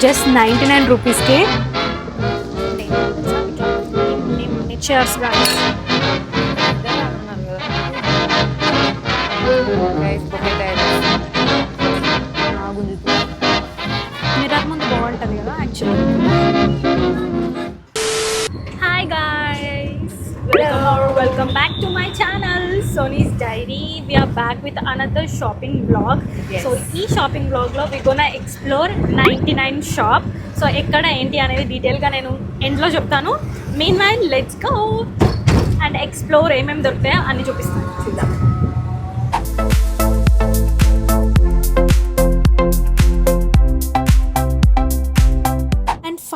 Just 99 రూపీస్కే. Chairs guys. Mirror ముందు బాగుంటుంది కదా actually. Hi guys, welcome back to my channel Soni's diary. We are back with another shopping blog. So ఈ shopping బ్లాగ్లో we gonna explore 99 shop. So ఎక్కడ ఏంటి అనేది డీటెయిల్గా నేను ఎండ్లో చెప్తాను. Meanwhile let's go and explore ఏమేమి దొరుకుతాయో అన్ని చూపిస్తాను, చూద్దాం.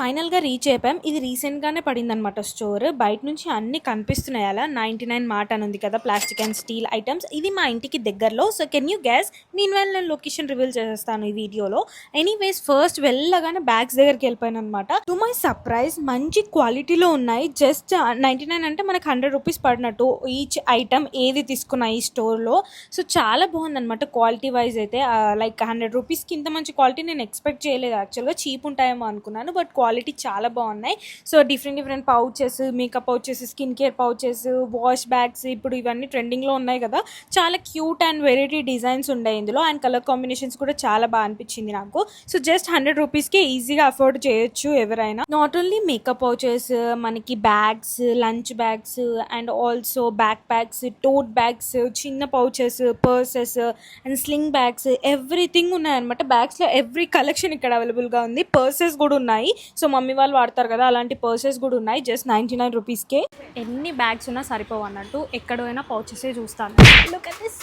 ఫైనల్గా రీచ్ అయిపోయాం. ఇది రీసెంట్గానే పడింది అనమాట స్టోర్. బయట నుంచి అన్ని కనిపిస్తున్నాయి. అలా 99 మార్ట్ అని ఉంది కదా, ప్లాస్టిక్ అండ్ స్టీల్ ఐటమ్స్. ఇది మా ఇంటికి దగ్గరలో. So can you guys mean while నేను లొకేషన్ రివీల్ చేసేస్తాను ఈ వీడియోలో. ఎనీవేస్ ఫస్ట్ వెళ్ళగానే బ్యాగ్స్ దగ్గరికి వెళ్ళిపోయాను అనమాట. టు మై సర్ప్రైజ్ మంచి క్వాలిటీలో ఉన్నాయి. జస్ట్ 99 అంటే మనకు 100 రూపీస్ పడినట్టు ఈచ్ ఐటమ్ ఏది తీసుకున్నా ఈ స్టోర్లో. సో చాలా బాగుందన్నమాట క్వాలిటీ వైజ్ అయితే. లైక్ 100 రూపీస్కి ఇంత మంచి క్వాలిటీ నేను ఎక్స్పెక్ట్ చేయలేదు. యాక్చువల్గా చీప్ ఉంటాయేమో అనుకున్నాను, బట్ క్వాలిటీ చాలా బాగున్నాయి. So different pouches, makeup pouches, skin care pouches, wash bags, ఇప్పుడు ఇవన్నీ ట్రెండింగ్లో ఉన్నాయి కదా. చాలా క్యూట్ అండ్ వెరైటీ డిజైన్స్ ఉన్నాయి ఇందులో. అండ్ కలర్ కాంబినేషన్స్ కూడా చాలా బాగా అనిపించింది నాకు. సో జస్ట్ 100 రూపీస్కి ఈజీగా అఫోర్డ్ చేయొచ్చు ఎవరైనా. నాట్ ఓన్లీ మేకప్ పౌచెస్, మనకి bags, lunch bags and also backpacks, tote bags, చిన్న pouches, purses and sling bags, everything ఉన్నాయన్నమాట. బ్యాగ్స్లో ఎవ్రీ కలెక్షన్ ఇక్కడ అవైలబుల్గా ఉంది. పర్సెస్ కూడా ఉన్నాయి. సో మమ్మీ వాళ్ళు వాడతారు కదా, అలాంటి పర్సెస్ కూడా ఉన్నాయి. జస్ట్ 99 రూపీస్కే. ఎన్ని బ్యాగ్స్ ఉన్నా సరిపోవు అన్నట్టు ఎక్కడైనా పౌచెసే చూస్తాను. లుక్ అట్ దిస్,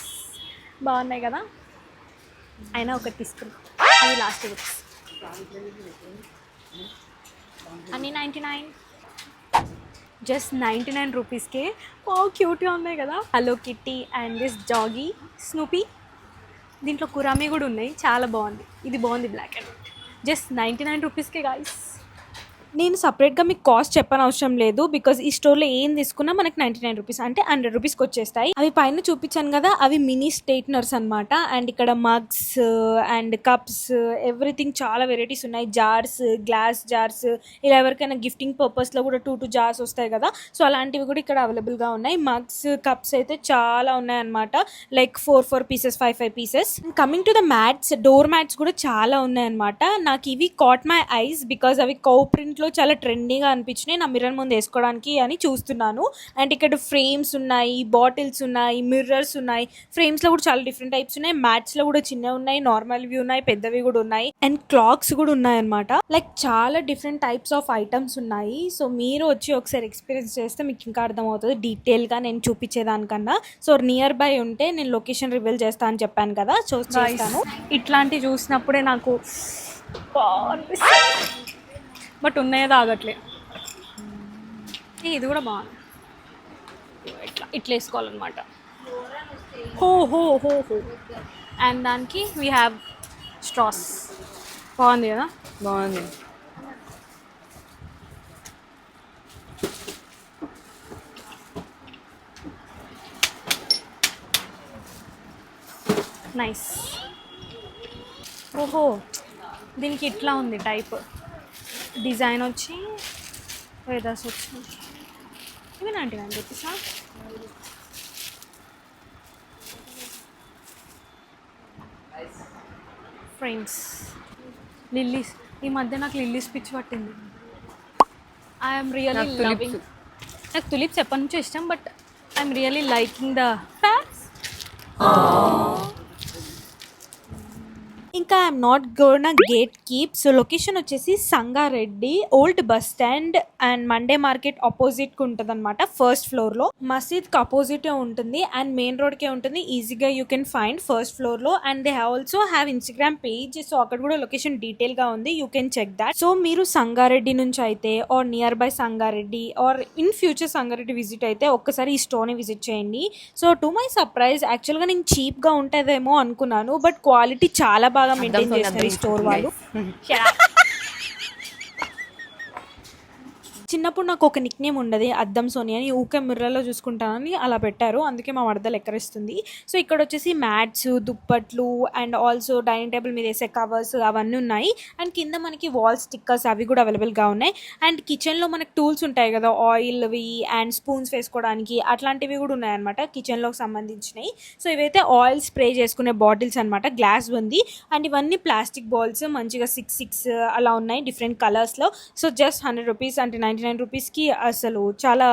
బాగున్నాయి కదా. అయినా ఒకటి తీసుకున్నాం, అది లాస్ట్ బుక్స్ అన్నీ 99. జస్ట్ 99 రూపీస్కే. ఓ క్యూట్గా ఉన్నాయి కదా. Hello kitty and this doggy Snoopy. దీంట్లో కురామీ కూడా ఉన్నాయి, చాలా బాగుంది. ఇది బాగుంది, బ్లాక్ అండ్ వైట్. జస్ట్ 99 రూపీస్కే గాయస్. నేను సపరేట్గా మీకు కాస్ట్ చెప్పని అవసరం లేదు, బికాజ్ ఈ స్టోర్లో ఏం తీసుకున్నా మనకి 99 రూపీస్ అంటే 100 రూపీస్కి వచ్చేస్తాయి. అవి పైన చూపించాను కదా, అవి మినీ స్ట్రైట్నర్స్ అనమాట. అండ్ ఇక్కడ మగ్స్ అండ్ కప్స్, ఎవ్రీథింగ్ చాలా వెరైటీస్ ఉన్నాయి. జార్స్, గ్లాస్ జార్స్, ఇలా ఎవరికైనా గిఫ్టింగ్ పర్పస్లో కూడా 2 జార్స్ వస్తాయి కదా. సో అలాంటివి కూడా ఇక్కడ అవైలబుల్గా ఉన్నాయి. మగ్స్, కప్స్ అయితే చాలా ఉన్నాయి అనమాట. Like 4 pieces, 5 pieces. Coming to the mats, door mats కూడా చాలా ఉన్నాయన్నమాట. నాకు ఇవి కాట్ మై ఐస్ బికాజ్ అవి కౌ ప్రింట్ లో చాలా ట్రెండీగా అనిపించినాయి. నా మిర్రర్ ముందు వేసుకోవడానికి అని చూస్తున్నాను. అండ్ ఇక్కడ ఫ్రేమ్స్ ఉన్నాయి, బాటిల్స్ ఉన్నాయి, మిర్రర్స్ ఉన్నాయి. ఫ్రేమ్స్ లో కూడా చాలా డిఫరెంట్ టైప్స్ ఉన్నాయి. మ్యాట్స్ లో కూడా చిన్నవి ఉన్నాయి, నార్మల్వి ఉన్నాయి, పెద్దవి కూడా ఉన్నాయి. అండ్ క్లాక్స్ కూడా ఉన్నాయి అనమాట. లైక్ చాలా డిఫరెంట్ టైప్స్ ఆఫ్ ఐటమ్స్ ఉన్నాయి. సో మీరు వచ్చి ఒకసారి ఎక్స్పీరియన్స్ చేస్తే మీకు ఇంకా అర్థమవుతుంది డీటెయిల్ గా నేను చూపించేదానికన్నా. సో నియర్ బై ఉంటే నేను లొకేషన్ రివీల్ చేస్తా అని చెప్పాను కదా, సో చేస్తాను. ఇట్లాంటివి చూసినప్పుడే నాకు బట్ ఉన్నాయో తాగట్లే. ఇది కూడా బాగుంది. ఇట్లా వేసుకోవాలన్నమాట. హో హో హో హో. అండ్ దానికి వీ హ్యావ్ స్ట్రాస్. బాగుంది కదా, బాగుంది. నైస్. ఓహో, దీనికి ఇట్లా ఉంది టైప్ డిజైన్ వచ్చి, వెదర్స్ వచ్చి. ఇవి 99 రూపీసా? Frames, lilies. ఈ మధ్య నాకు లిల్లీస్ పిచ్చి పట్టింది. I'm really loving. నాకు తులిప్స్ ఎప్పటి నుంచో ఇష్టం, but I'm really liking the facts. ఇంకా I'm not gonna gatekeep. So location వచ్చేసి Sangareddy old bus stand and Monday market opposite కి ఉంటుంది అనమాట. ఫస్ట్ ఫ్లోర్ లో మసీద్ కి ఆపోజిట్ ఉంటుంది అండ్ మెయిన్ రోడ్ కే ఉంటుంది. ఈజీగా you can find first floor లో. And they also have Instagram page. So అక్కడ కూడా లొకేషన్ డీటెయిల్ గా ఉంది, you can check that. So మీరు సంగారెడ్డి నుంచి అయితే or nearby Sangareddy or in future Sangareddy visit అయితే ఒక్కసారి ఈ స్టోర్ ని విజిట్ చేయండి. So to my surprise actual గా నేను చీప్ గా ఉంటుందేమో అనుకున్నాను, బట్ క్వాలిటీ చాలా బాగా మెయింటైన్ చేస్తారు ఈ స్టోర్ వాళ్ళు. చిన్నప్పుడు నాకు ఒక నిక్ నేమ్ ఉండేది అద్దం సోని అని, ఊకే మిర్రర్‌లో చూసుకుంటానని అలా పెట్టారు. అందుకే మా మరదలు ఎక్కరిస్తుంది. సో, ఇక్కడొచ్చేసి మ్యాట్స్, దుప్పట్లు అండ్ ఆల్సో డైనింగ్ టేబుల్ మీద ఏసే కవర్స్ అవన్నీ ఉన్నాయి. అండ్ కింద మనకి వాల్ స్టిక్కర్స్ అవి కూడా అవైలబుల్‌గా ఉన్నాయి. అండ్ కిచెన్‌లో మనకు టూల్స్ ఉంటాయి కదా! ఆయిల్‌వి అండ్ స్పూన్స్ వేసుకోవడానికి అట్లాంటివి కూడా ఉన్నాయన్నమాట కిచెన్‌లోకి సంబంధించినయి. సో, ఇవైతే ఆయిల్ స్ప్రే చేసుకునే బాటిల్స్ అనమాట. గ్లాస్ ఉంది. అండ్ ఇవన్నీ ప్లాస్టిక్ బాల్స్ మంచిగా 6 అలా ఉన్నాయి డిఫరెంట్ కలర్స్‌లో. సో, జస్ట్ ₹100 అంటే 99 రూపీస్‌కి అసలు చాలా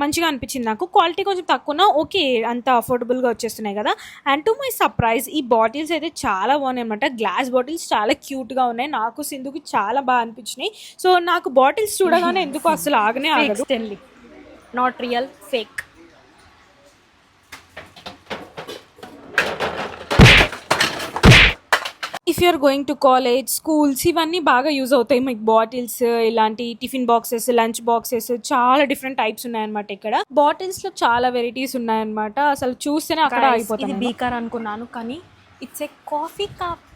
మంచిగా అనిపించింది నాకు. క్వాలిటీ కొంచెం తక్కువున్నా ఓకే. అంత అఫోర్డబుల్‌గా వచ్చేస్తున్నాయి కదా! అండ్ టు మై సర్ప్రైజ్ ఈ బాటిల్స్ అయితే చాలా బాగున్నాయన్నమాట. గ్లాస్ బాటిల్స్ చాలా క్యూట్‌గా ఉన్నాయి. నాకు సింధుకి చాలా బాగా అనిపించినాయి. సో, నాకు బాటిల్స్ చూడగానే ఎందుకో అసలు ఆగనే ఆగదు. Stanley not real, fake. If you're going to college, schools ఇవన్నీ బాగా యూజ్ అవుతాయి మీకు బాటిల్స్. ఇలాంటి టిఫిన్ బాక్సెస్, లంచ్ బాక్సెస్ చాలా డిఫరెంట్ టైప్స్ ఉన్నాయన్నమాట. ఇక్కడ బాటిల్స్లో చాలా వెరైటీస్ ఉన్నాయన్నమాట. అసలు చూస్తేనే అక్కడ ఇది అయిపోతుంది. బీకర్ అనుకున్నాను కానీ it's a coffee cup.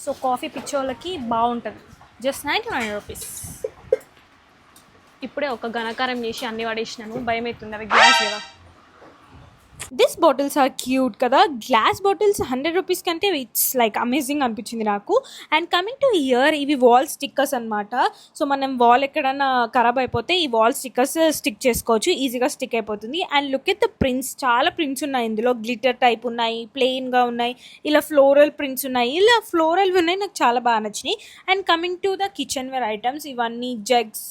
So coffee పిచ్చోళ్ళకి బాగుంటుంది. జస్ట్ ₹99. ఇప్పుడే ఒక ఘనకారం చేసి అన్ని పడేసినాను. భయం అవుతుంది, అవి గ్లాస్ కదా. దిస్ బాటిల్స్ ఆర్ క్యూట్ కదా. గ్లాస్ బాటిల్స్ ₹100 కంటే ఇట్స్ లైక్ అమేజింగ్ అనిపించింది నాకు. అండ్ కమింగ్ టు ఇయర్ ఇవి వాల్ స్టిక్కర్స్ అనమాట. సో మనం వాల్ ఎక్కడన్నా ఖరాబ్ అయిపోతే ఈ వాల్ స్టిక్కర్స్ స్టిక్ చేసుకోవచ్చు, ఈజీగా స్టిక్ అయిపోతుంది. And look at the prints, చాలా ప్రింట్స్ ఉన్నాయి ఇందులో. గ్లిటర్ టైప్ ఉన్నాయి, ప్లెయిన్గా ఉన్నాయి, ఇలా ఫ్లోరల్ ప్రింట్స్ ఉన్నాయి. ఇలా ఫ్లోరల్ ఉన్నాయి, నాకు చాలా బాగా నచ్చినాయి. And coming to the kitchenware items, ఇవన్నీ jugs,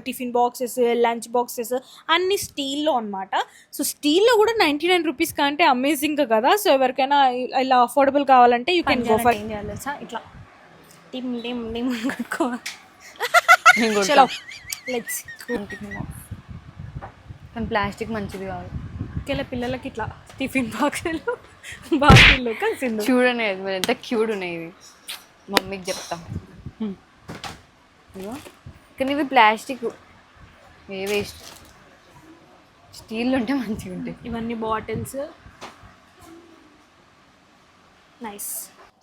tiffin boxes, lunch boxes అన్నీ స్టీల్లో అనమాట. సో స్టీల్లో కూడా ₹99 కంటే అమేజింగ్ కదా. సో ఎవరికైనా ఇలా అఫోర్డబుల్ కావాలంటే యూ కెన్ గో ఫర్. ఏం చేయాలి తెలుసా? ఇట్లా టిమ్ టిమ్ టిమ్ కట్టుకోవాలి. చలో లెట్స్ కానీ ప్లాస్టిక్ మంచిది కాదు. ఇంకెళ్ళ పిల్లలకి ఇట్లా టిఫిన్ బాక్సులు బాటిల్లో కలిసింది. చూడనే మరి ఎంత క్యూట్ ఉన్నాయి ఇది. మమ్మీకి చెప్తా. ఇదిగో. కానీ ఇవి ప్లాస్టిక్ ఏ వేస్ట్. స్టీల్ ఉంటే మంచిగా ఉంటాయి. ఇవన్నీ బాటిల్స్ నైస్.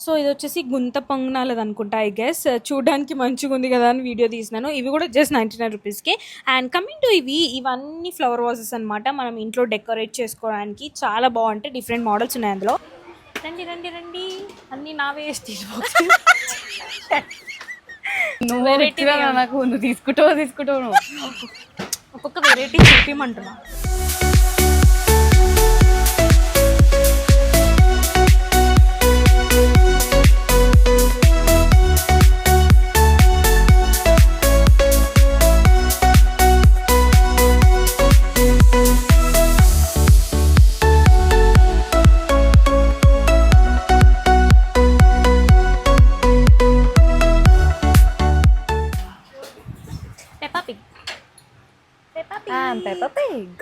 సో ఇది వచ్చేసి గుంత పొంగనాలది అనుకుంటా ఐ గెస్. చూడడానికి మంచిగా ఉంది కదా అని వీడియో తీసినాను. ఇవి కూడా జస్ట్ ₹99. అండ్ కమింగ్ టు ఇవన్నీ ఫ్లవర్ వాజెస్ అనమాట. మనం ఇంట్లో డెకరేట్ చేసుకోవడానికి చాలా బాగుంటాయి. డిఫరెంట్ మోడల్స్ ఉన్నాయి అందులో. రండి రండి రండి, అన్నీ నావే స్టీల్ బాక్స్. నువ్వు నాకు నువ్వు తీసుకుంటావు నువ్వు. ఒక్కొక్క వెరైటీ చూపిమంటున్నా. Peppa Pig.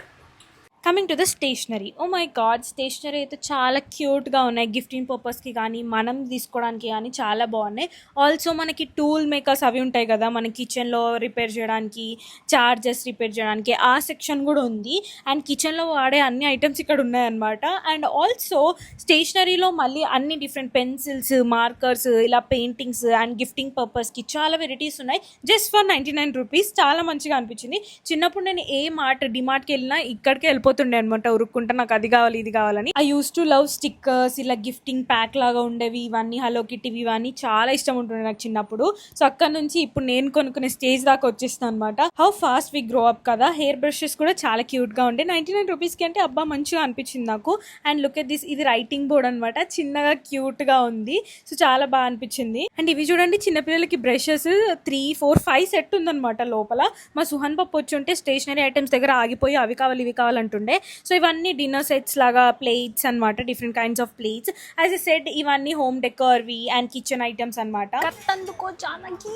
Coming to the stationery. Oh my god, stationery అయితే చాలా క్యూట్గా ఉన్నాయి. గిఫ్టింగ్ పర్పస్కి కానీ మనం తీసుకోవడానికి కానీ చాలా బాగున్నాయి. ఆల్సో మనకి టూల్ మేకర్స్ అవి ఉంటాయి కదా, మన కిచెన్లో రిపేర్ చేయడానికి, చార్జెస్ రిపేర్ చేయడానికి ఆ సెక్షన్ కూడా ఉంది. అండ్ కిచెన్లో వాడే అన్ని ఐటమ్స్ ఇక్కడ ఉన్నాయన్నమాట. అండ్ ఆల్సో స్టేషనరీలో మళ్ళీ అన్ని డిఫరెంట్ పెన్సిల్స్, మార్కర్స్, ఇలా పెయింటింగ్స్ అండ్ గిఫ్టింగ్ పర్పస్కి చాలా వెరైటీస్ ఉన్నాయి. Just for ₹99. చాలా మంచిగా అనిపించింది. చిన్నప్పుడు నేను ఏ మార్ట్, డిమార్ట్కి వెళ్ళినా ఇక్కడికే వెళ్ళిపోతుండే అనమాట, ఉరుక్కుంటా నాకు అది కావాలి ఇది కావాలని. I use to love stickers, ఇలా గిఫ్టింగ్ ప్యాక్ లాగా ఉండేవి ఇవన్నీ, హలో కిటీవి ఇవన్నీ చాలా ఇష్టం ఉంటుండే నాకు చిన్నప్పుడు. సో అక్కడ నుంచి ఇప్పుడు నేను కొనుక్కునే స్టేజ్ దాకా వచ్చేస్తాను అనమాట. How fast we grow up కదా. హెయిర్ బ్రషెస్ కూడా చాలా క్యూట్గా ఉండే. ₹99 అంటే అబ్బా మంచిగా అనిపించింది నాకు. అండ్ లుక్ ఎట్ దిస్, ఇది రైటింగ్ బోర్డ్ అనమాట, చిన్నగా క్యూట్గా ఉంది. సో చాలా బాగా అనిపించింది. అండ్ ఇవి చూడండి, చిన్నపిల్లలకి బ్రషెస్ 3, 4, 5 సెట్ ఉందనమాట లోపల. మా సుహన్ పప్పు వచ్చి ఉంటే స్టేషనరీ ఐటమ్స్ దగ్గర ఆగిపోయి అవి కావాలి ఇవి కావాలంటుండే. సో ఇవన్నీ డిన్నర్ సెట్స్ లాగా ప్లేట్స్ అనమాట, different kinds of plates. As a set ఇవన్నీ హోమ్ డెకర్వి అండ్ కిచెన్ ఐటమ్స్ అనమాట. కత్తందుకో జానకి.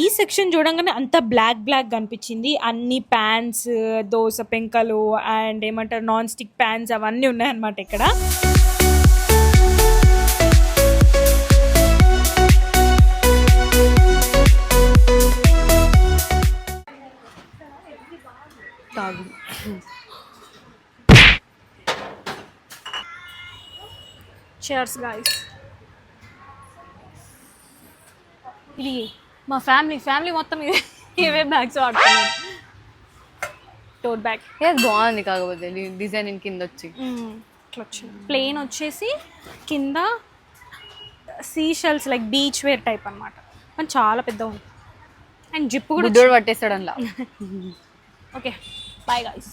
ఈ సెక్షన్ చూడంగానే అంతా బ్లాక్ కనిపించింది. అన్ని ప్యాన్స్, దోస పెంకలు అండ్ ఏమంటారు నాన్ స్టిక్ ప్యాన్స్ అవన్నీ ఉన్నాయన్నమాట ఇక్కడ. Cheers guys. ఇది మా ఫ్యామిలీ మొత్తం ఇవే బ్యాగ్స్ వాడుతున్నాం. టోట్ బ్యాగ్ అది బాగుంది, కాకపోతే డిజైనింగ్ కింద వచ్చి ఇట్లా వచ్చింది. ప్లెయిన్ వచ్చేసి కింద sea shells like beach wear type అనమాట. కానీ చాలా పెద్ద ఉంది. అండ్ జిప్ కూడా బుద్ధోడు పట్టేస్తాడు అందులో. Okay bye guys.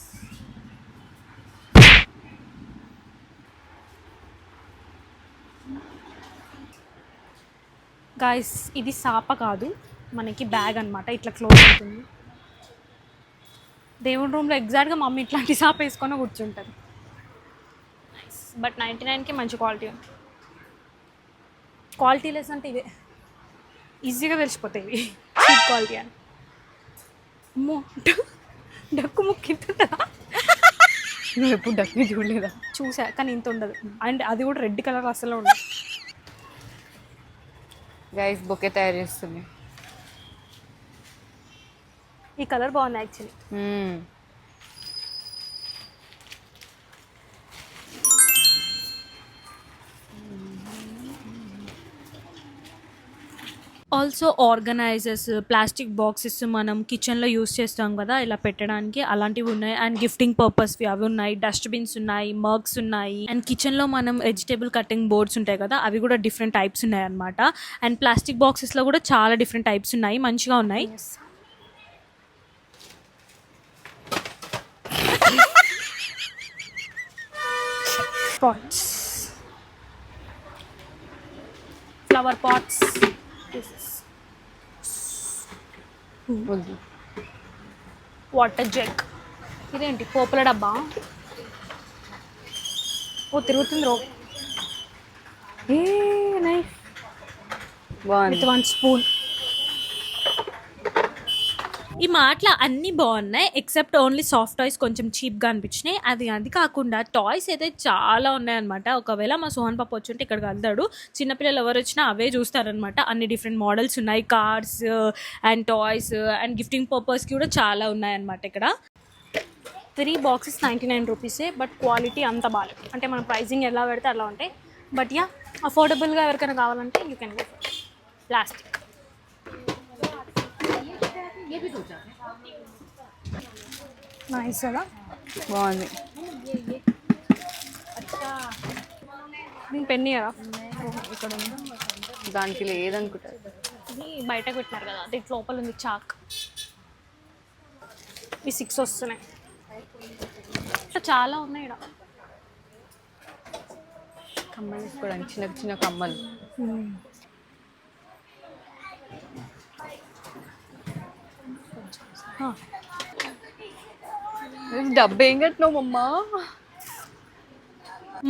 గాయస్ ఇది సాప కాదు, మనకి బ్యాగ్ అనమాట. ఇట్లా క్లోజ్ అవుతుంది. దేవుడి రూమ్లో ఎగ్జాక్ట్గా మమ్మీ ఇట్లాంటి సాప వేసుకొని కూర్చుంటుంది. బట్ 99కి మంచి క్వాలిటీ ఉంది. క్వాలిటీ లెస్ అంటే ఇవే ఈజీగా తెలిసిపోతాయి ఇవి చీప్ క్వాలిటీ అని. అమ్మో డక్కు ముక్కింటుందా? నువ్వు ఎప్పుడు డక్ని చూడలేదా? చూసా కానీ ఇంత ఉండదు. అండ్ అది కూడా రెడ్ కలర్ అసలు ఉండదు. గైస్ బొకే తయారు చేస్తుంది. ఈ కలర్ బాగుంది actually. Also organisers, plastic boxes మనం కిచెన్లో యూస్ చేస్తాం కదా ఇలా పెట్టడానికి, అలాంటివి ఉన్నాయి. అండ్ గిఫ్టింగ్ పర్పస్వి అవి ఉన్నాయి. డస్ట్బిన్స్ ఉన్నాయి, మగ్స్ ఉన్నాయి. అండ్ కిచెన్లో మనం వెజిటేబుల్ కటింగ్ బోర్డ్స్ ఉంటాయి కదా, అవి కూడా డిఫరెంట్ టైప్స్ ఉన్నాయి అనమాట. అండ్ ప్లాస్టిక్ బాక్సెస్లో కూడా చాలా డిఫరెంట్ టైప్స్ ఉన్నాయి, మంచిగా ఉన్నాయి. Pots, flower pots, water jug. ఇదేంటి పోపుల డబ్బా? ఓ తిరుగుతుంది రో. నైస్, బాగుంది. With 1 spoon. ఈ మాటలు అన్నీ బాగున్నాయి ఎక్సెప్ట్ ఓన్లీ సాఫ్ట్ టాయ్స్ కొంచెం చీప్గా అనిపించినాయి. అది కాకుండా టాయ్స్ అయితే చాలా ఉన్నాయన్నమాట. ఒకవేళ మా సోహన్ పాప వచ్చి ఉంటే ఇక్కడికి వెళ్తాడు, చిన్నపిల్లలు ఎవరు వచ్చినా అవే చూస్తారనమాట. అన్ని డిఫరెంట్ మోడల్స్ ఉన్నాయి, cars and toys and gifting పర్పస్కి కూడా చాలా ఉన్నాయన్నమాట ఇక్కడ. 3 బాక్సెస్ 99 రూపీసే. బట్ క్వాలిటీ అంత బాగాలేదు. అంటే మన ప్రైజింగ్ ఎలా పెడితే అలా ఉంటాయి. బట్ యా అఫోర్డబుల్గా ఎవరికైనా కావాలంటే you can go for plastic. Nice కదా, బాగుంది. దీని పెన్ కదా ఇక్కడ దానికి లేదనుకుంటారు. ఇది బయటకు పెట్టినారు కదా, దీంట్ లోపల ఉంది చాక్. ఈ 6 వస్తున్నాయి. చాలా ఉన్నాయి ఇక్కడ. కమ్మలు తీసుకోవడానికి చిన్న చిన్న కమ్మలు. డబ్బు ఏం కట్టినావు మమ్మా?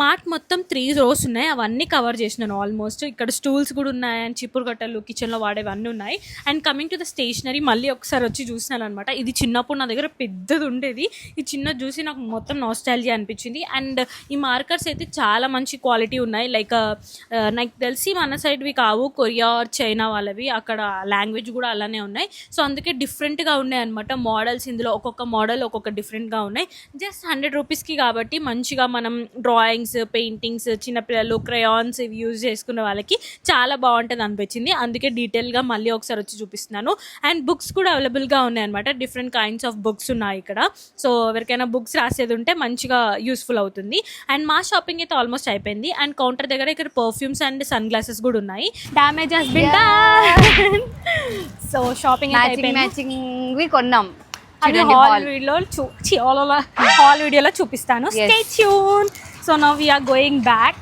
మార్ట్ మొత్తం 3 rows ఉన్నాయి, అవన్నీ కవర్ చేసినాను ఆల్మోస్ట్. ఇక్కడ స్టూల్స్ కూడా ఉన్నాయి అండ్ చిప్పురు కట్టలు కిచెన్లో వాడేవన్నీ ఉన్నాయి. And coming to the stationery మళ్ళీ ఒకసారి వచ్చి చూసినాను అనమాట. ఇది చిన్నప్పుడు నా దగ్గర పెద్దది ఉండేది, ఈ చిన్నది చూసి నాకు మొత్తం నాస్టాల్జియా అనిపించింది. అండ్ ఈ మార్కర్స్ అయితే చాలా మంచి క్వాలిటీ ఉన్నాయి. లైక్ నాకు తెలిసి మన సైడ్వి కావు, కొరియా ఆర్ చైనా వాళ్ళవి. అక్కడ లాంగ్వేజ్ కూడా అలానే ఉన్నాయి. సో అందుకే డిఫరెంట్గా ఉన్నాయి అనమాట మోడల్స్. ఇందులో ఒక్కొక్క మోడల్ ఒక్కొక్క డిఫరెంట్గా ఉన్నాయి. జస్ట్ 100 రూపీస్కి కాబట్టి మంచిగా మనం డ్రాయింగ్స్, పెయింటింగ్స్, చిన్నపిల్లలు క్రయాన్స్ ఇవి యూజ్ చేసుకునే వాళ్ళకి చాలా బాగుంటుంది అనిపించింది. అందుకే డీటెయిల్గా మళ్ళీ ఒకసారి వచ్చి చూపిస్తున్నాను. అండ్ బుక్స్ కూడా అవైలబుల్గా ఉన్నాయి అనమాట. డిఫరెంట్ కైండ్స్ ఆఫ్ బుక్స్ ఉన్నాయి ఇక్కడ. సో ఎవరికైనా బుక్స్ రాసేది ఉంటే మంచిగా యూస్ఫుల్ అవుతుంది. అండ్ మా షాపింగ్ అయితే ఆల్మోస్ట్ అయిపోయింది. అండ్ కౌంటర్ దగ్గర ఇక్కడ పర్ఫ్యూమ్స్ అండ్ సన్ గ్లాసెస్ కూడా ఉన్నాయి. Damage has been done. So shopping matching కొన్నాం. అది హాల్ వీడియోలో చూపిస్తాను. Stay tune. So now we are going back.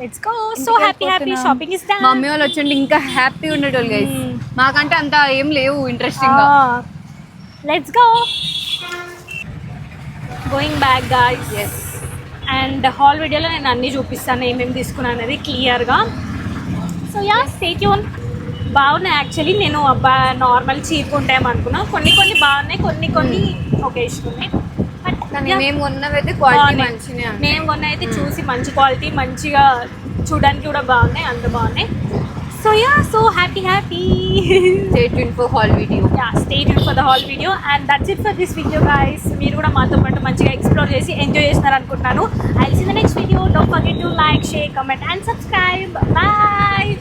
Let's go. So happy shopping is done. Mummy వాళ్ళు వచ్చి ఇంకా హ్యాపీ ఉండేటోళ్ళు గైస్. మాకంటే అంత ఏం లేవు ఇంట్రెస్టింగ్ గా. Let's go. Going back guys. Yes. And haul వీడియోలో నేను అన్నీ చూపిస్తాను ఏమేమి తీసుకున్నాను అనేది క్లియర్గా. So ya stay tune. బాగున్నాయి యాక్చువల్లీ. నేను అబ్బా నార్మల్ చీప్ ఉంటాయేమనుకున్నా, కొన్ని బాగున్నాయి, కొన్ని ఒకేషన్ ఉన్నాయి. మేము కొన్నవైతే క్వాలిటీ మంచిగా, మేము కొన్న అయితే చూసి మంచి క్వాలిటీ, మంచిగా చూడడానికి కూడా బాగున్నాయి, అంత బాగున్నాయి. So yeah so happy. Stay tune for all video. Yeah stay tune for the hall video. And that's it for this video guys. మీరు కూడా మాతో పాటు మంచిగా ఎక్స్ప్లోర్ చేసి ఎంజాయ్ చేస్తున్నారు అనుకుంటున్నాను. I will see the next video. Don't forget to like, share, comment and subscribe. Bye.